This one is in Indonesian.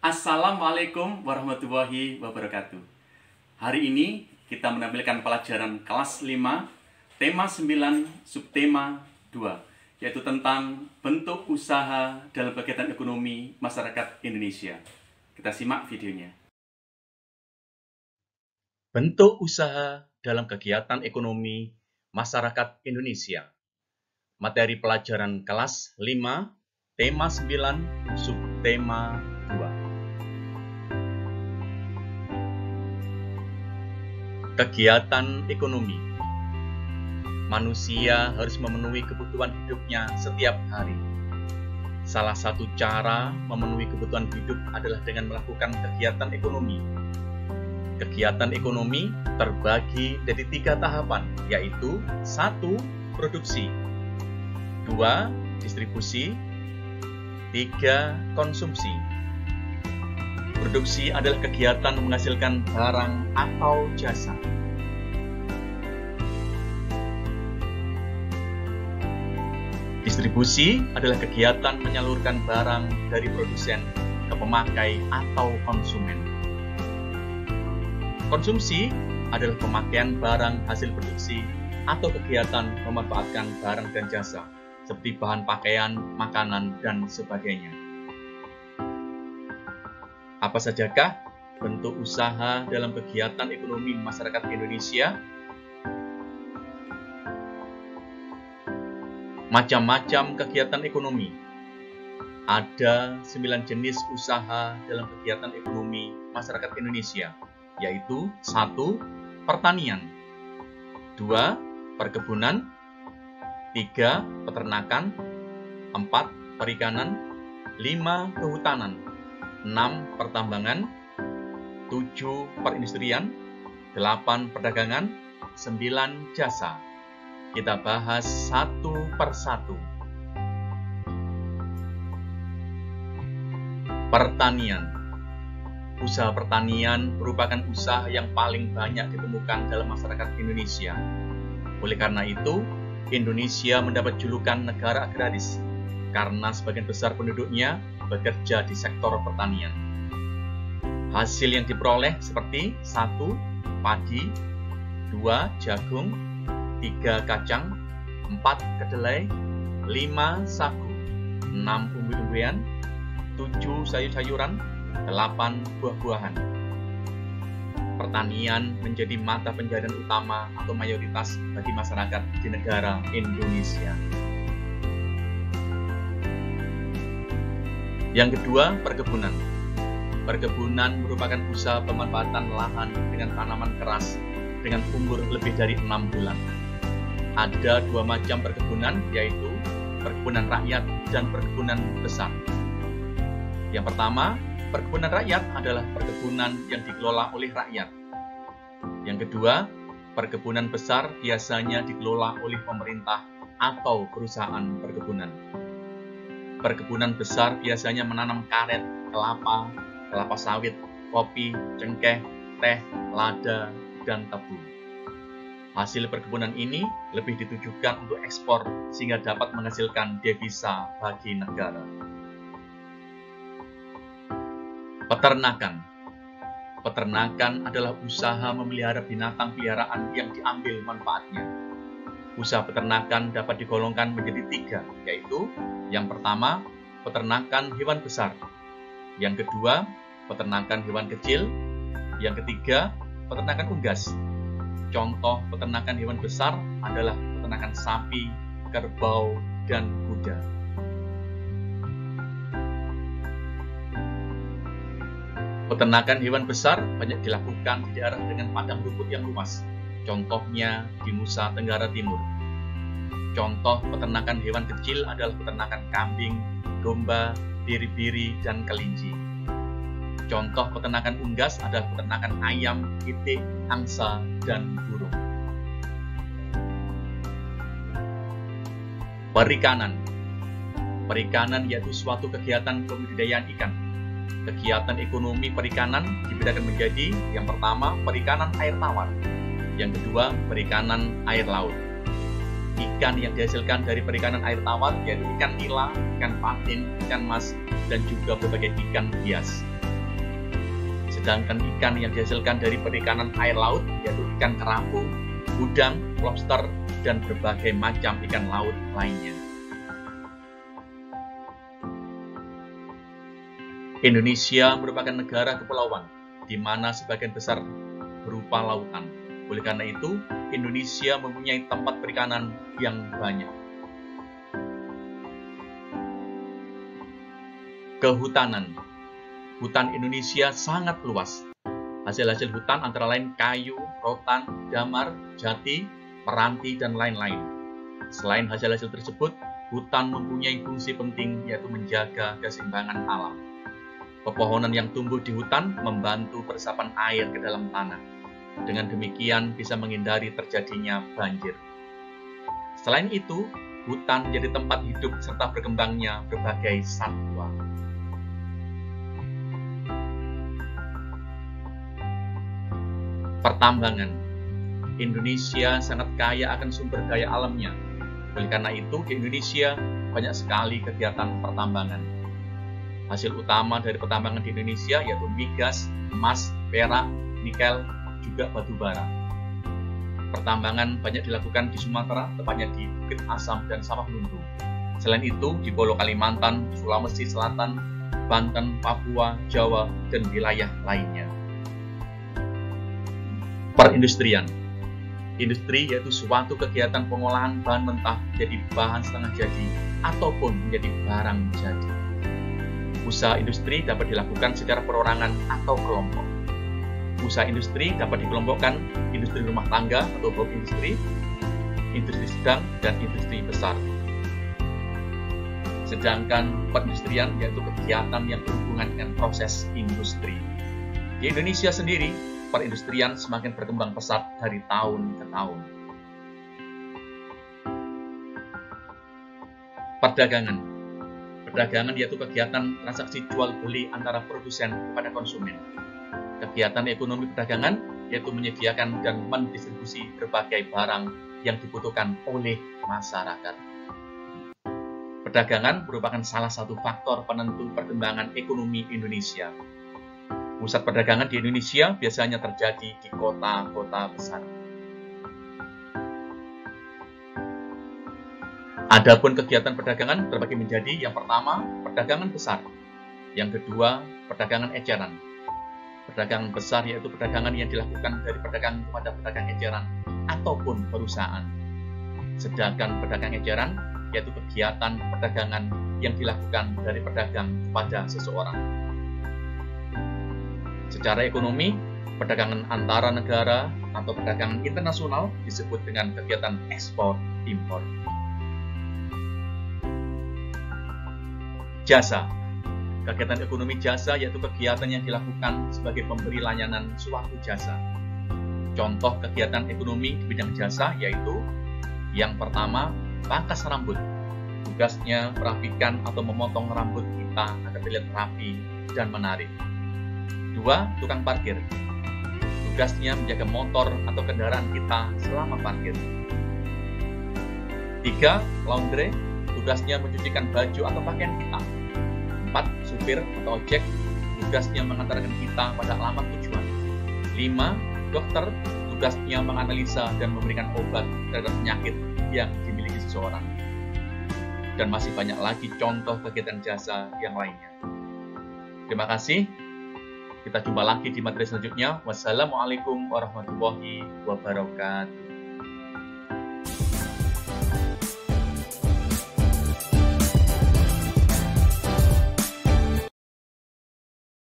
Assalamualaikum warahmatullahi wabarakatuh. Hari ini kita menampilkan pelajaran kelas 5, tema 9, subtema 2, yaitu tentang bentuk usaha dalam kegiatan ekonomi masyarakat Indonesia. Kita simak videonya. Bentuk usaha dalam kegiatan ekonomi masyarakat Indonesia. Materi pelajaran kelas 5, tema 9, subtema 2. Kegiatan ekonomi. Manusia harus memenuhi kebutuhan hidupnya setiap hari. Salah satu cara memenuhi kebutuhan hidup adalah dengan melakukan kegiatan ekonomi. Kegiatan ekonomi terbagi dari 3 tahapan, yaitu 1. Produksi, 2. Distribusi, 3. Konsumsi. Produksi adalah kegiatan menghasilkan barang atau jasa. Distribusi adalah kegiatan menyalurkan barang dari produsen ke pemakai atau konsumen. Konsumsi adalah pemakaian barang hasil produksi atau kegiatan memanfaatkan barang dan jasa, seperti bahan pakaian, makanan, dan sebagainya. Apa sajakah bentuk usaha dalam kegiatan ekonomi masyarakat Indonesia? Macam-macam kegiatan ekonomi. Ada 9 jenis usaha dalam kegiatan ekonomi masyarakat Indonesia, yaitu 1. Pertanian, 2. Perkebunan, 3. Peternakan, 4. Perikanan, 5. Kehutanan, 6. Pertambangan, 7. Perindustrian, 8. Perdagangan, 9. Jasa. Kita bahas satu persatu. Pertanian. Usaha pertanian merupakan usaha yang paling banyak ditemukan dalam masyarakat Indonesia. Oleh karena itu, Indonesia mendapat julukan negara agraris karena sebagian besar penduduknya bekerja di sektor pertanian. Hasil yang diperoleh seperti 1. Padi, 2. Jagung, 3. Kacang, 4. Kedelai, 5. Sagu, 6. Umbi-umbian, 7. Sayur-sayuran, 8. Buah-buahan. Pertanian menjadi mata pencaharian utama atau mayoritas bagi masyarakat di negara Indonesia. Yang kedua, perkebunan. Perkebunan merupakan usaha pemanfaatan lahan dengan tanaman keras dengan umur lebih dari 6 bulan. Ada 2 macam perkebunan, yaitu perkebunan rakyat dan perkebunan besar. Yang pertama, perkebunan rakyat adalah perkebunan yang dikelola oleh rakyat. Yang kedua, perkebunan besar biasanya dikelola oleh pemerintah atau perusahaan perkebunan. Perkebunan besar biasanya menanam karet, kelapa, kelapa sawit, kopi, cengkeh, teh, lada, dan tebu. Hasil perkebunan ini lebih ditujukan untuk ekspor sehingga dapat menghasilkan devisa bagi negara. Peternakan. Peternakan adalah usaha memelihara binatang peliharaan yang diambil manfaatnya. Usaha peternakan dapat digolongkan menjadi 3, yaitu yang pertama, peternakan hewan besar. Yang kedua, peternakan hewan kecil. Yang ketiga, peternakan unggas. Contoh peternakan hewan besar adalah peternakan sapi, kerbau, dan kuda. Peternakan hewan besar banyak dilakukan di daerah dengan padang rumput yang luas. Contohnya di Nusa Tenggara Timur. Contoh peternakan hewan kecil adalah peternakan kambing, domba, biri-biri, dan kelinci. Contoh peternakan unggas adalah peternakan ayam, itik, angsa, dan burung. Perikanan. Perikanan yaitu suatu kegiatan pembudidayaan ikan. Kegiatan ekonomi perikanan dibedakan menjadi yang pertama, perikanan air tawar. Yang kedua, perikanan air laut. Ikan yang dihasilkan dari perikanan air tawar yaitu ikan nila, ikan patin, ikan mas, dan juga berbagai ikan hias. Sedangkan ikan yang dihasilkan dari perikanan air laut yaitu ikan kerapu, udang, lobster, dan berbagai macam ikan laut lainnya. Indonesia merupakan negara kepulauan, di mana sebagian besar berupa lautan. Oleh karena itu, Indonesia mempunyai tempat perikanan yang banyak. Kehutanan. Hutan Indonesia sangat luas. Hasil-hasil hutan antara lain kayu, rotan, damar, jati, meranti, dan lain-lain. Selain hasil-hasil tersebut, hutan mempunyai fungsi penting yaitu menjaga keseimbangan alam. Pepohonan yang tumbuh di hutan membantu peresapan air ke dalam tanah. Dengan demikian bisa menghindari terjadinya banjir. Selain itu, hutan menjadi tempat hidup serta berkembangnya berbagai satwa. Pertambangan. Indonesia sangat kaya akan sumber daya alamnya. Oleh karena itu, di Indonesia banyak sekali kegiatan pertambangan. Hasil utama dari pertambangan di Indonesia yaitu migas, emas, perak, nikel, juga batu bara. Pertambangan banyak dilakukan di Sumatera, tepatnya di Bukit Asam dan Sawah Lunto. Selain itu, di Pulau Kalimantan, Sulawesi Selatan, Banten, Papua, Jawa, dan wilayah lainnya. Perindustrian. Industri yaitu suatu kegiatan pengolahan bahan mentah menjadi bahan setengah jadi ataupun menjadi barang jadi. Usaha industri dapat dilakukan secara perorangan atau kelompok. Usaha industri dapat dikelompokkan industri rumah tangga atau bulk industri, industri sedang, dan industri besar. Sedangkan perindustrian yaitu kegiatan yang berhubungan dengan proses industri. Di Indonesia sendiri, perindustrian semakin berkembang pesat dari tahun ke tahun. Perdagangan. Perdagangan yaitu kegiatan transaksi jual beli antara produsen kepada konsumen. Kegiatan ekonomi perdagangan yaitu menyediakan dan mendistribusi berbagai barang yang dibutuhkan oleh masyarakat. Perdagangan merupakan salah satu faktor penentu perkembangan ekonomi Indonesia. Pusat perdagangan di Indonesia biasanya terjadi di kota-kota besar. Adapun kegiatan perdagangan terbagi menjadi yang pertama, perdagangan besar. Yang kedua, perdagangan eceran. Perdagangan besar yaitu perdagangan yang dilakukan dari pedagang kepada pedagang eceran ataupun perusahaan. Sedangkan pedagang eceran yaitu kegiatan perdagangan yang dilakukan dari pedagang kepada seseorang. Secara ekonomi, perdagangan antara negara atau perdagangan internasional disebut dengan kegiatan ekspor-impor. Jasa. Kegiatan ekonomi jasa yaitu kegiatan yang dilakukan sebagai pemberi layanan suatu jasa. Contoh kegiatan ekonomi di bidang jasa yaitu yang pertama, pangkas rambut. Tugasnya merapikan atau memotong rambut kita agar terlihat rapi dan menarik. 2. Tukang parkir. Tugasnya menjaga motor atau kendaraan kita selama parkir. 3. Laundry. Tugasnya mencucikan baju atau pakaian kita. 4. Supir atau ojek. Tugasnya mengantarkan kita pada alamat tujuan. 5. Dokter. Tugasnya menganalisa dan memberikan obat terhadap penyakit yang dimiliki seseorang. Dan masih banyak lagi contoh kegiatan jasa yang lainnya. Terima kasih. Kita jumpa lagi di materi selanjutnya. Wassalamualaikum warahmatullahi wabarakatuh.